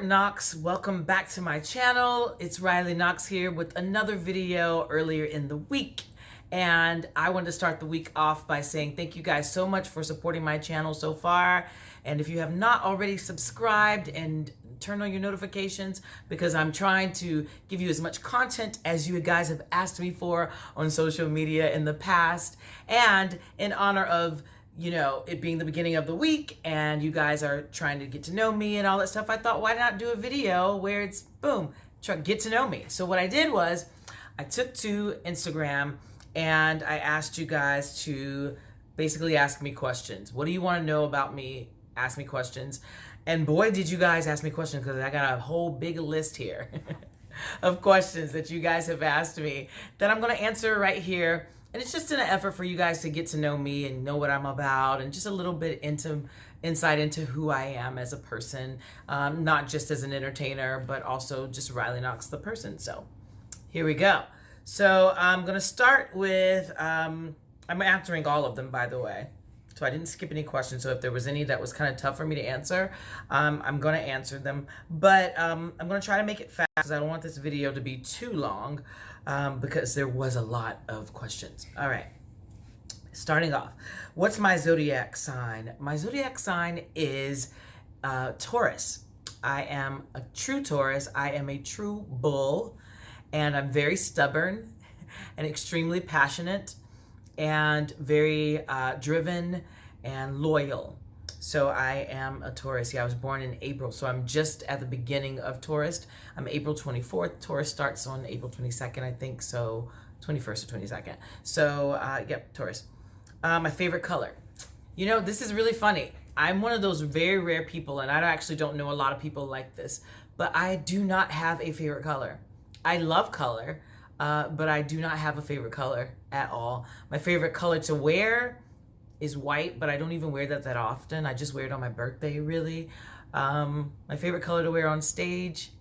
Fort Knox, welcome back to my channel. It's Riley Knoxx here with another video earlier in the week. And I wanted to start the week off by saying thank you guys so much for supporting my channel so far. And if you have not already subscribed and turn on your notifications, because I'm trying to give you as much content as you guys have asked me for on social media in the past. And in honor of it being the beginning of the week and you guys are trying to get to know me and all that stuff, I thought, why not do a video where it's boom, get to know me. So what I did was I took to Instagram and I asked you guys to basically ask me questions. What do you want to know about me? Ask me questions. And boy, did you guys ask me questions, because I got a whole big list here of questions that you guys have asked me that I'm going to answer right here. And it's just an effort for you guys to get to know me and know what I'm about, and just a little bit insight into who I am as a person, not just as an entertainer, but also just Riley Knoxx the person. So here we go. So I'm going to start with, I'm answering all of them, by the way. So I didn't skip any questions. So if there was any that was kind of tough for me to answer, I'm going to answer them. But I'm going to try to make it fast because I don't want this video to be too long, because there was a lot of questions. All right. Starting off, what's my zodiac sign? My zodiac sign is Taurus. I am a true Taurus. I am a true bull, and I'm very stubborn and extremely passionate and very driven and loyal. So I am a Taurus. Yeah, I was born in April, so I'm just at the beginning of Taurus. I'm April 24th. Taurus starts on April 22nd, I think, so 21st or 22nd. So, yep, Taurus. My favorite color. This is really funny. I'm one of those very rare people, and I actually don't know a lot of people like this, but I do not have a favorite color. I love color, but I do not have a favorite color at all. My favorite color to wear is white, but I don't even wear that often. I just wear it on my birthday, really. My favorite color to wear on stage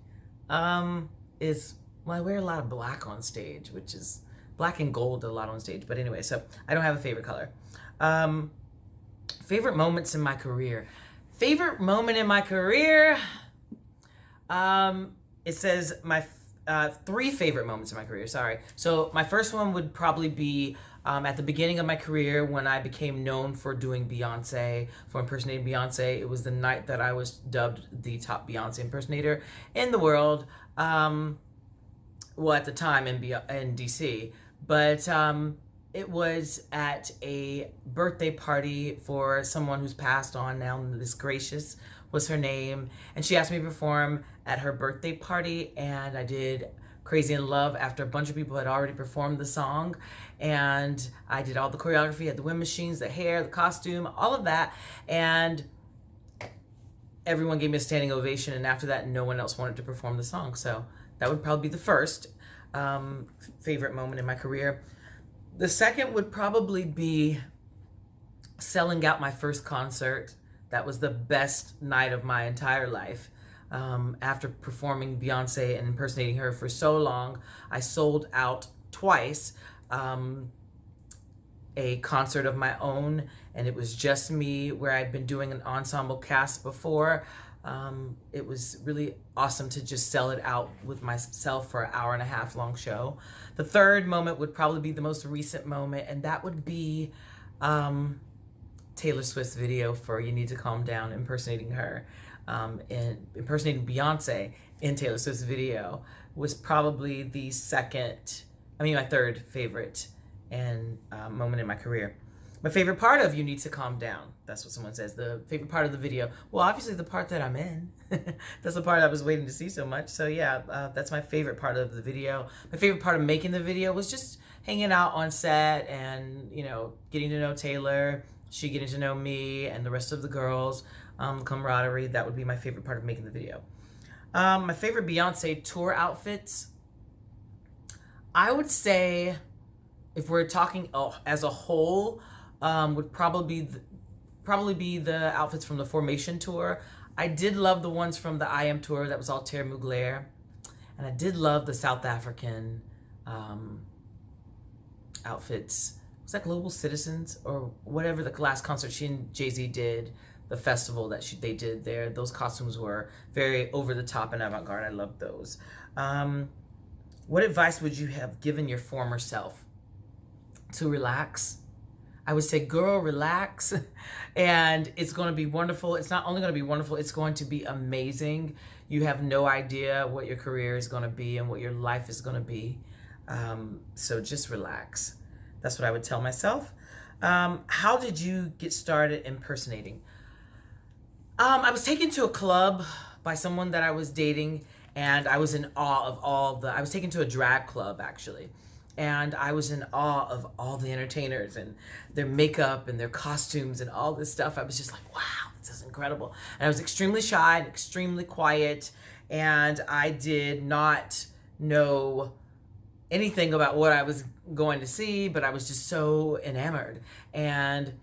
is, well, I wear a lot of black on stage, which is black and gold a lot on stage. But anyway, so I don't have a favorite color. Favorite moments in my career. Favorite moment in my career, it says my 3 favorite moments in my career, sorry. So my first one would probably be at the beginning of my career when I became known for doing Beyonce, for impersonating Beyonce. It was the night that I was dubbed the top Beyonce impersonator in the world. Well, at the time in DC, but it was at a birthday party for someone who's passed on now. Miss Gracious was her name, and she asked me to perform at her birthday party, and I did Crazy in Love after a bunch of people had already performed the song, and I did all the choreography, had the wind machines, the hair, the costume, all of that, and everyone gave me a standing ovation, and after that no one else wanted to perform the song. So that would probably be the first favorite moment in my career. The second would probably be selling out my first concert. That was the best night of my entire life. After performing Beyonce and impersonating her for so long, I sold out twice a concert of my own, and it was just me, where I'd been doing an ensemble cast before. It was really awesome to just sell it out with myself for an 1.5 hour long show. The third moment would probably be the most recent moment, and that would be Taylor Swift's video for You Need to Calm Down, impersonating her, and impersonating Beyonce in Taylor Swift's video was probably my third favorite and moment in my career. My favorite part of You Need to Calm Down, that's what someone says, the favorite part of the video. Well, obviously the part that I'm in. That's the part I was waiting to see so much. So yeah, that's my favorite part of the video. My favorite part of making the video was just hanging out on set and, getting to know Taylor, she getting to know me and the rest of the girls, camaraderie. That would be my favorite part of making the video. My favorite Beyonce tour outfits, I would say, if we're talking as a whole, would probably be the outfits from the Formation tour. I did love the ones from the I Am tour. That was all Terre Mugler. And I did love the South African outfits. Was that Global Citizens or whatever the last concert she and Jay-Z did? the festival that they did there. Those costumes were very over the top and avant-garde. I loved those. What advice would you have given your former self? To relax. I would say, girl, relax. And it's going to be wonderful. It's not only going to be wonderful, it's going to be amazing. You have no idea what your career is going to be and what your life is going to be. So just relax. That's what I would tell myself. How did you get started impersonating? I was taken to a club by someone that I was dating, and I was in awe of I was taken to a drag club, actually. And I was in awe of all the entertainers and their makeup and their costumes and all this stuff. I was just like, wow, this is incredible. And I was extremely shy and extremely quiet. And I did not know anything about what I was going to see, but I was just so enamored. And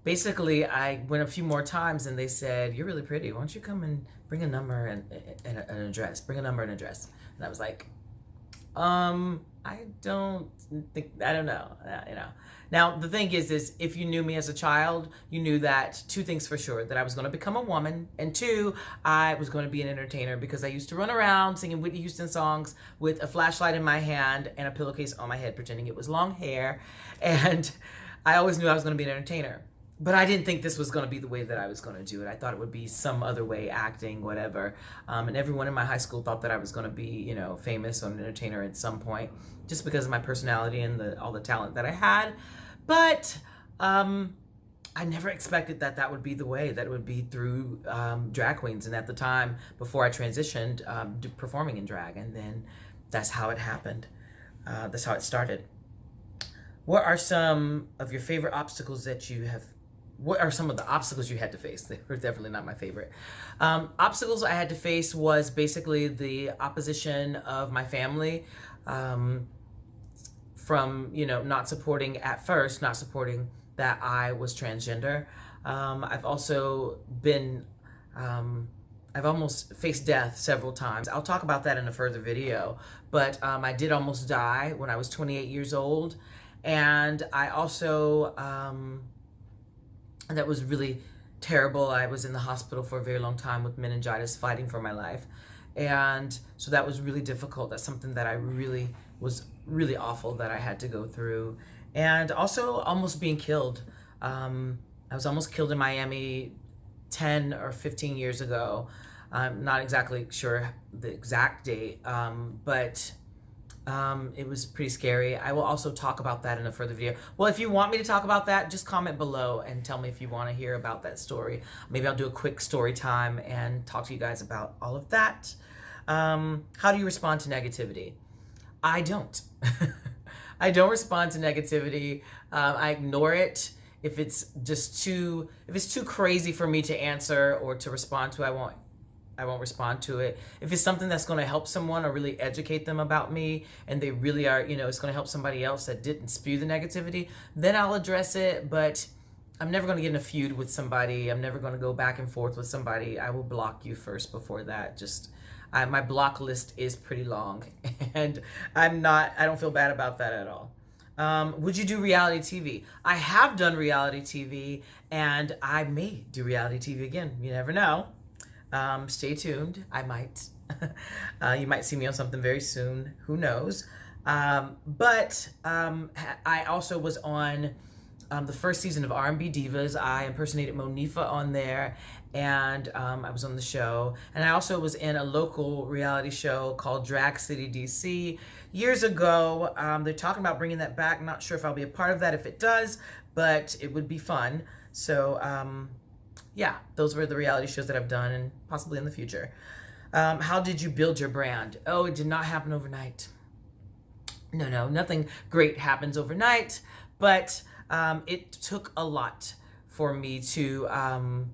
basically, I went a few more times and they said, you're really pretty. Why don't you come and bring a number and an address? Bring a number and address. And I was like, I don't know, you know. Now, the thing is if you knew me as a child, you knew that two things for sure, that I was going to become a woman, and two, I was going to be an entertainer, because I used to run around singing Whitney Houston songs with a flashlight in my hand and a pillowcase on my head, pretending it was long hair. And I always knew I was going to be an entertainer. But I didn't think this was going to be the way that I was going to do it. I thought it would be some other way, acting, whatever. And everyone in my high school thought that I was going to be, you know, famous or an entertainer at some point, just because of my personality and all the talent that I had. But I never expected that would be the way, that it would be through drag queens. And at the time, before I transitioned, performing in drag. And then that's how it happened. That's how it started. What are some of your favorite obstacles that you have? What are some of the obstacles you had to face? They were definitely not my favorite. Obstacles I had to face was basically the opposition of my family, from, you know, not supporting that I was transgender. I've also been, I've almost faced death several times. I'll talk about that in a further video, but I did almost die when I was 28 years old. And I also, that was really terrible. I was in the hospital for a very long time with meningitis, fighting for my life. And so that was really difficult. That's something that was really awful that I had to go through. And also almost being killed. I was almost killed in Miami 10 or 15 years ago. I'm not exactly sure the exact date, but it was pretty scary. I will also talk about that in a further video. Well, if you want me to talk about that, just comment below and tell me if you want to hear about that story. Maybe I'll do a quick story time and talk to you guys about all of that. How do you respond to negativity? I don't. I don't respond to negativity. I ignore it. If it's too crazy for me to answer or to respond to, I won't respond to it. If it's something that's going to help someone or really educate them about me, and they really are, you know, it's going to help somebody else that didn't spew the negativity, then I'll address it. But I'm never going to get in a feud with somebody. I'm never going to go back and forth with somebody. I will block you first before that. My block list is pretty long, and I don't feel bad about that at all. Would you do reality TV? I have done reality TV, and I may do reality TV again. You never know. Stay tuned. I might. You might see me on something very soon. Who knows? But I also was on the first season of R&B Divas. I impersonated Monifa on there, and I was on the show. And I also was in a local reality show called Drag City DC years ago. They're talking about bringing that back. I'm not sure if I'll be a part of that if it does, but it would be fun. So yeah, those were the reality shows that I've done, and possibly in the future. How did you build your brand? Oh, it did not happen overnight. No, nothing great happens overnight, but it took a lot for me to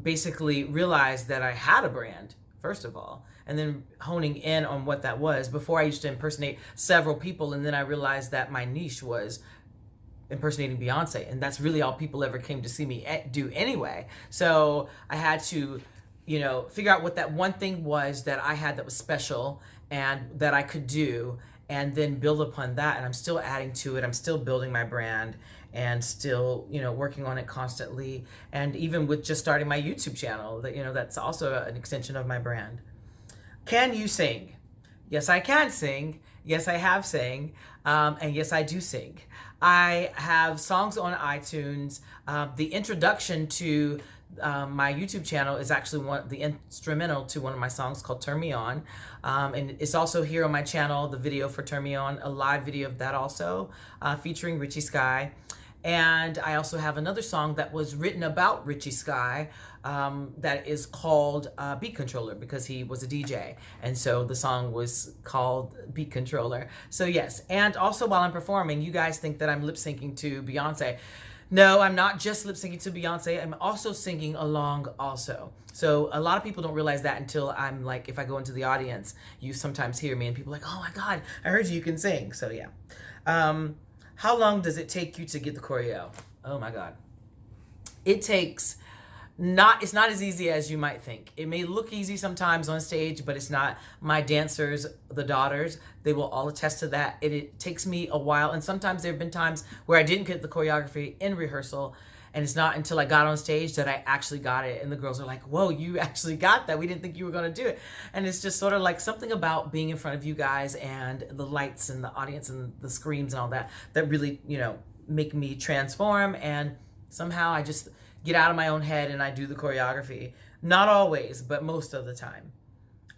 basically realize that I had a brand, first of all, and then honing in on what that was. Before, I used to impersonate several people, and then I realized that my niche was impersonating Beyonce, and that's really all people ever came to see me do anyway. So I had to, you know, figure out what that one thing was that I had that was special and that I could do, and then build upon that. And I'm still adding to it. I'm still building my brand, and still, you know, working on it constantly. And even with just starting my YouTube channel, that, you know, that's also an extension of my brand. Can you sing? Yes, I can sing. Yes, I have sang. And yes, I do sing. I have songs on iTunes. The introduction to my YouTube channel is actually the instrumental to one of my songs called Turn Me On. And it's also here on my channel, the video for Turn Me On, a live video of that also, featuring Richie Sky. And I also have another song that was written about Richie Sky that is called Beat Controller, because he was a DJ. And so the song was called Beat Controller. So yes, and also while I'm performing, you guys think that I'm lip syncing to Beyonce. No, I'm not just lip syncing to Beyonce. I'm also singing along also. So a lot of people don't realize that until I'm like, if I go into the audience, you sometimes hear me and people are like, oh my God, I heard you can sing. So yeah. How long does it take you to get the choreo? Oh my God. It takes it's not as easy as you might think. It may look easy sometimes on stage, but it's not. My dancers, the daughters, they will all attest to that. It takes me a while. And sometimes there have been times where I didn't get the choreography in rehearsal, and it's not until I got on stage that I actually got it. And the girls are like, whoa, you actually got that. We didn't think you were going to do it. And it's just sort of like something about being in front of you guys and the lights and the audience and the screams and all that, that really, you know, make me transform. And somehow I just get out of my own head and I do the choreography. Not always, but most of the time.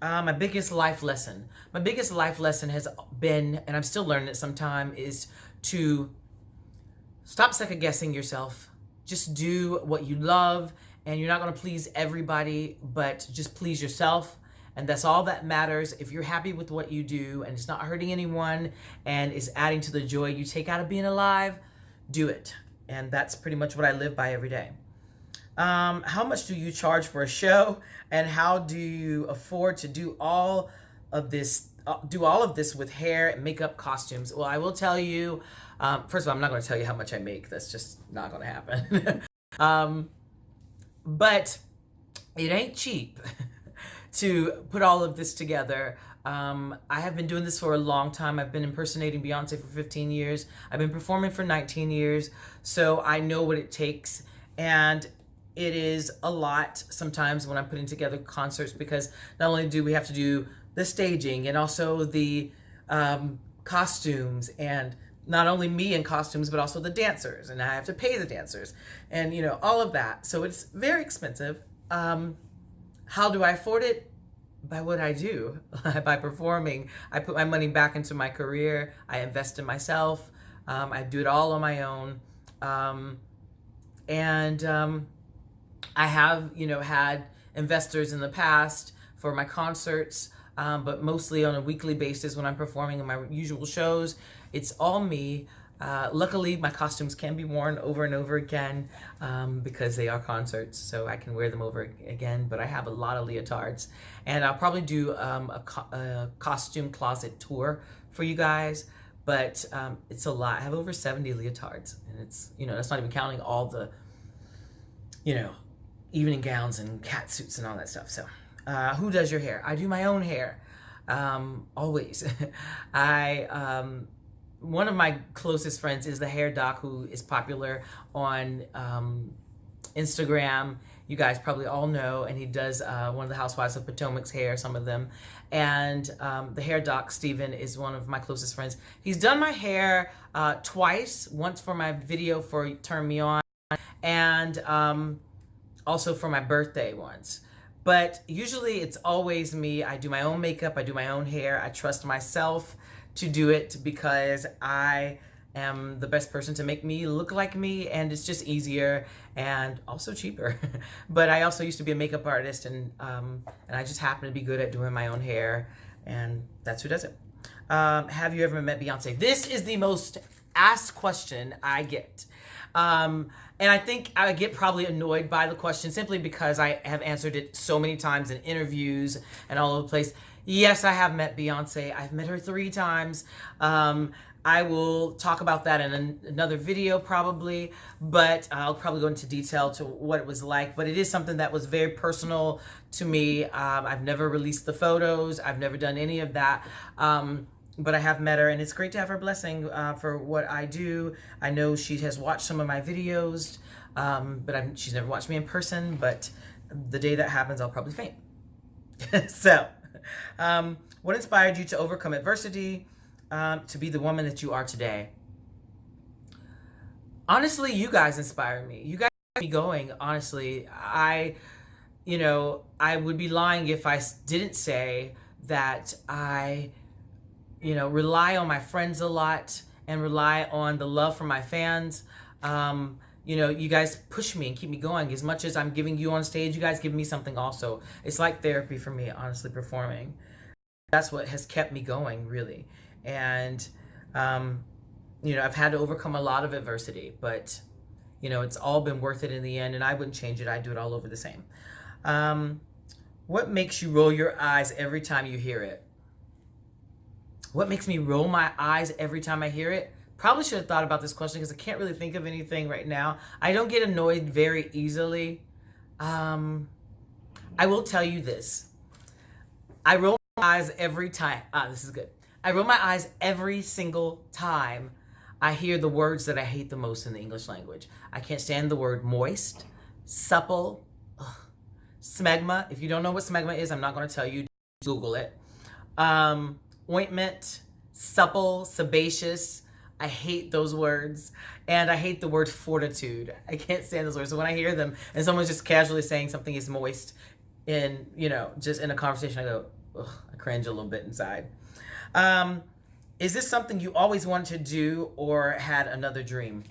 My biggest life lesson has been, and I'm still learning it sometime, is to stop second guessing yourself. Just do what you love, and you're not going to please everybody, but just please yourself. And that's all that matters. If you're happy with what you do and it's not hurting anyone and is adding to the joy you take out of being alive, do it. And that's pretty much what I live by every day. How much do you charge for a show, and how do you afford to do all of this with hair and makeup, costumes? Well, I will tell you, first of all, I'm not going to tell you how much I make. That's just not going to happen. But it ain't cheap to put all of this together. I have been doing this for a long time. I've been impersonating Beyonce for 15 years. I've been performing for 19 years. So I know what it takes. And it is a lot sometimes when I'm putting together concerts, because not only do we have to do the staging and also the costumes, and not only me in costumes, but also the dancers, and I have to pay the dancers and, you know, all of that. So it's very expensive. How do I afford it? By what I do, by performing. I put my money back into my career. I invest in myself. I do it all on my own. I have, you know, had investors in the past for my concerts, but mostly on a weekly basis when I'm performing in my usual shows. It's all me. Luckily, my costumes can be worn over and over again because they are concerts, so I can wear them over again. But I have a lot of leotards, and I'll probably do a costume closet tour for you guys. But it's a lot. I have over 70 leotards, and it's, you know, that's not even counting all the, you know, evening gowns and cat suits and all that stuff. So who does your hair? I do my own hair, always. One of my closest friends is the hair doc, who is popular on Instagram. You guys probably all know, and he does one of the Housewives of Potomac's hair, some of them. And the hair doc, Steven, is one of my closest friends. He's done my hair twice, once for my video for Turn Me On, and also for my birthday once. But usually it's always me. I do my own makeup, I do my own hair. I trust myself to do it because I am the best person to make me look like me, and it's just easier and also cheaper. But I also used to be a makeup artist, and I just happen to be good at doing my own hair, and that's who does it. Have you ever met Beyonce? This is the most asked question I get. And I think I get probably annoyed by the question simply because I have answered it so many times in interviews and all over the place. Yes, I have met Beyonce. I've met her 3 times. I will talk about that in another video probably, but I'll probably go into detail to what it was like. But it is something that was very personal to me. I've never released the photos. I've never done any of that. but I have met her, and it's great to have her blessing for what I do. I know she has watched some of my videos, but she's never watched me in person, but the day that happens, I'll probably faint. So, what inspired you to overcome adversity, to be the woman that you are today? Honestly, you guys inspired me. You guys kept me going, honestly. I would be lying if I didn't say that I rely on my friends a lot and rely on the love from my fans. You guys push me and keep me going. As much as I'm giving you on stage, you guys give me something also. It's like therapy for me, honestly, performing. That's what has kept me going, really. And, I've had to overcome a lot of adversity, but, it's all been worth it in the end, and I wouldn't change it. I'd do it all over the same. What makes you roll your eyes every time you hear it? What makes me roll my eyes every time I hear it? Probably should have thought about this question because I can't really think of anything right now. I don't get annoyed very easily. I will tell you this. I roll my eyes every time. This is good. I roll my eyes every single time I hear the words that I hate the most in the English language. I can't stand the word moist, supple, smegma. If you don't know what smegma is, I'm not going to tell you. Google it. Ointment, supple, sebaceous. I hate those words. And I hate the word fortitude. I can't stand those words. So when I hear them and someone's just casually saying something is moist in, just in a conversation, I go, ugh, I cringe a little bit inside. Is this something you always wanted to do or had another dream?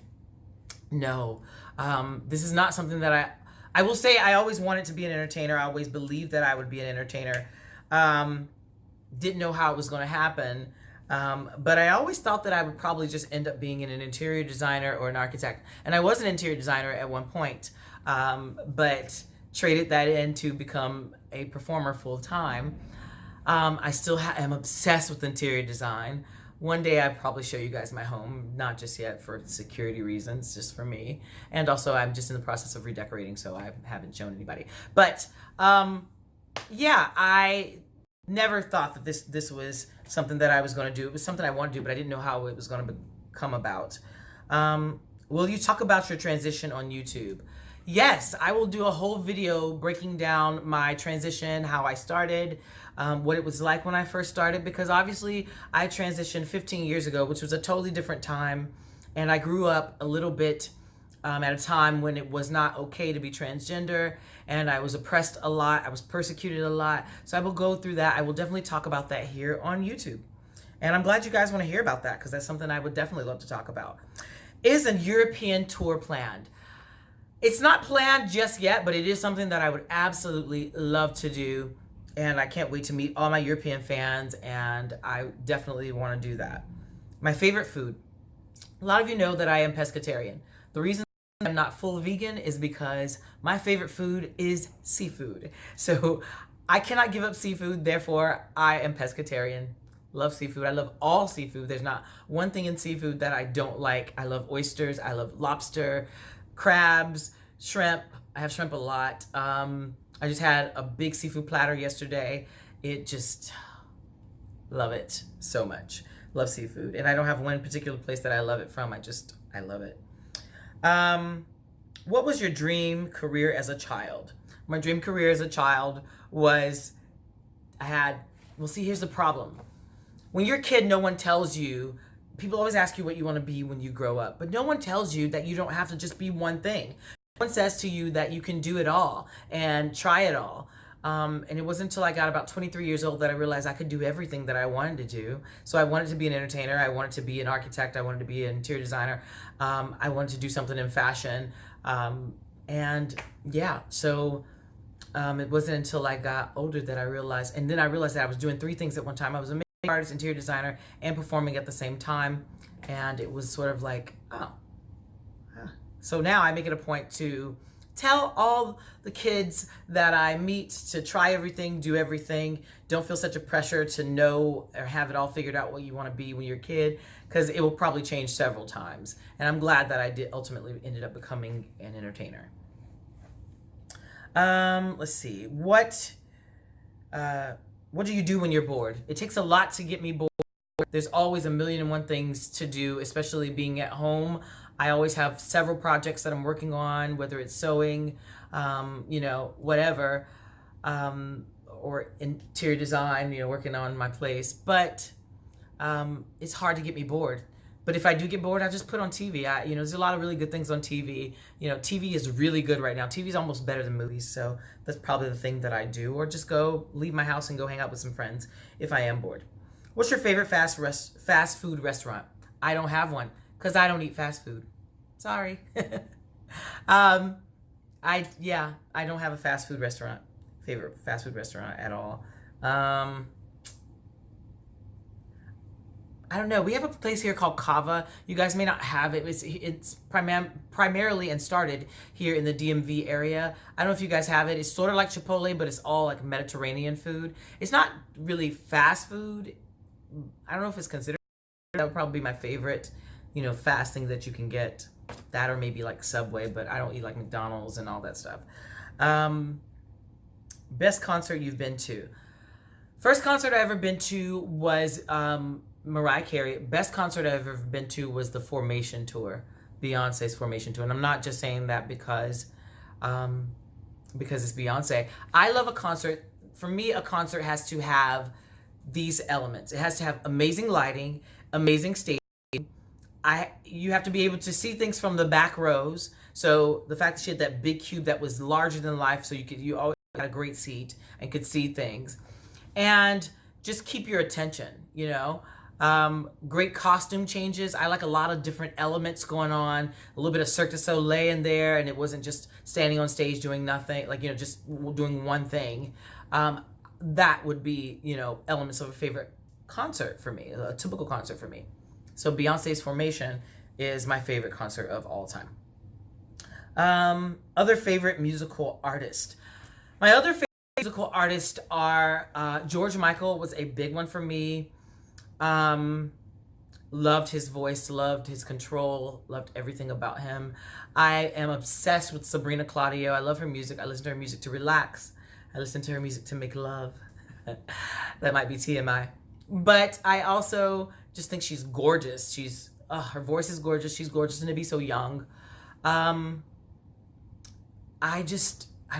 No. This is not something that I will say I always wanted to be an entertainer. I always believed that I would be an entertainer. Didn't know how it was going to happen. But I always thought that I would probably just end up being an interior designer or an architect. And I was an interior designer at one point, but traded that in to become a performer full time. I still am obsessed with interior design. One day I'll probably show you guys my home, not just yet for security reasons, just for me. And also I'm just in the process of redecorating, so I haven't shown anybody. But yeah, I never thought that this was something that I was going to do. It was something I wanted to do, but I didn't know how it was going to come about. Will you talk about your transition on YouTube? Yes, I will do a whole video breaking down my transition, how I started, what it was like when I first started, because obviously I transitioned 15 years ago, which was a totally different time. And I grew up a little bit at a time when it was not okay to be transgender, and I was oppressed a lot. I was persecuted a lot. So I will go through that. I will definitely talk about that here on YouTube. And I'm glad you guys want to hear about that, because that's something I would definitely love to talk about. Is a European tour planned? It's not planned just yet, but it is something that I would absolutely love to do. And I can't wait to meet all my European fans, and I definitely want to do that. My favorite food. A lot of you know that I am pescatarian. The reason I'm not full vegan is because my favorite food is seafood. So I cannot give up seafood, therefore I am pescatarian. Love seafood. I love all seafood. There's not one thing in seafood that I don't like. I love oysters. I love lobster, crabs, shrimp. I have shrimp a lot. I just had a big seafood platter yesterday. Love it so much. Love seafood. And I don't have one particular place that I love it from. I love it. What was your dream career as a child? My dream career as a child was, here's the problem. When you're a kid, no one tells you, people always ask you what you want to be when you grow up, but no one tells you that you don't have to just be one thing. No one says to you that you can do it all and try it all. And it wasn't until I got about 23 years old that I realized I could do everything that I wanted to do. So I wanted to be an entertainer. I wanted to be an architect. I wanted to be an interior designer. I wanted to do something in fashion. And yeah, so it wasn't until I got older that I realized, and then I realized that I was doing three things at one time. I was a makeup artist, interior designer, and performing at the same time. And it was sort of like, oh. So now I make it a point to tell all the kids that I meet to try everything, do everything. Don't feel such a pressure to know or have it all figured out what you want to be when you're a kid, because it will probably change several times. And I'm glad that I ultimately ended up becoming an entertainer. Let's see. What do you do when you're bored? It takes a lot to get me bored. there's always a million and one things to do, especially being at home. I always have several projects that I'm working on, whether it's sewing, whatever, or interior design, working on my place. But it's hard to get me bored. But if I do get bored, I just put on TV. There's a lot of really good things on TV. TV is really good right now. TV is almost better than movies. So that's probably the thing that I do. Or just go leave my house and go hang out with some friends if I am bored. What's your favorite fast food restaurant? I don't have one because I don't eat fast food. Sorry. I don't have a favorite fast food restaurant at all. I don't know. We have a place here called Kava. You guys may not have it. It's primarily and started here in the DMV area. I don't know if you guys have it. It's sort of like Chipotle, but it's all like Mediterranean food. It's not really fast food. I don't know if it's considered. That would probably be my favorite, fast thing that you can get. That or maybe like Subway, but I don't eat like McDonald's and all that stuff. Best concert you've been to? First concert I ever been to was Mariah Carey. Best concert I've ever been to was the Formation tour, Beyonce's Formation tour. And I'm not just saying that because it's Beyonce. I love a concert. For me, a concert has to have these elements. It has to have amazing lighting, amazing stage. You have to be able to see things from the back rows. So the fact that she had that big cube that was larger than life, so you always got a great seat and could see things, and just keep your attention. Great costume changes. I like a lot of different elements going on. A little bit of Cirque du Soleil in there, and it wasn't just standing on stage doing nothing, just doing one thing. That would be, elements of a favorite concert for me, a typical concert for me. So Beyonce's Formation is my favorite concert of all time. Other favorite musical artist. My other favorite musical artists are George Michael was a big one for me. Loved his voice, loved his control, loved everything about him. I am obsessed with Sabrina Claudio. I love her music. I listen to her music to relax. I listen to her music to make love. That might be TMI. But I also just think she's gorgeous. Her voice is gorgeous. She's gorgeous, and to be so young. I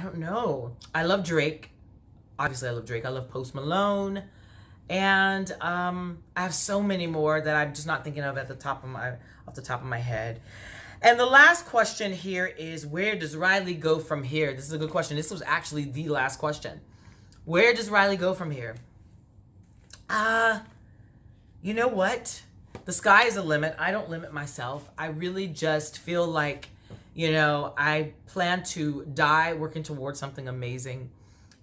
don't know. I love Drake. Obviously, I love Drake. I love Post Malone. And I have so many more that I'm just not thinking of off the top of my head. And the last question here is, where does Riley go from here? This is a good question. This was actually the last question. Where does Riley go from here? You know what? The sky is the limit. I don't limit myself. I really just feel like, I plan to die working towards something amazing.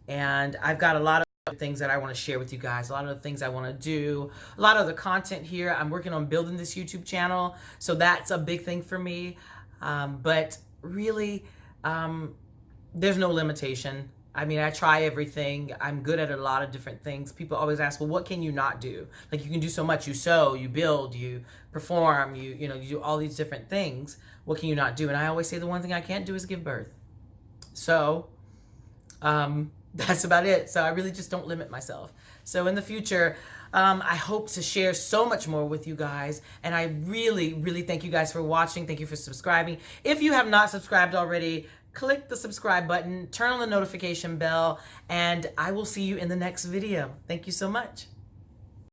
And I've got a lot of things that I want to share with you guys, a lot of the things I want to do, a lot of the content here. I'm working on building this YouTube channel, so that's a big thing for me. But really, there's no limitation. I try everything. I'm good at a lot of different things. People always ask, well, what can you not do? Like, you can do so much. You sew, you build, you perform, you do all these different things. What can you not do? And I always say the one thing I can't do is give birth. So, that's about it. So I really just don't limit myself. So in the future, I hope to share so much more with you guys. And I really, really thank you guys for watching. Thank you for subscribing. If you have not subscribed already, click the subscribe button, turn on the notification bell, and I will see you in the next video. Thank you so much.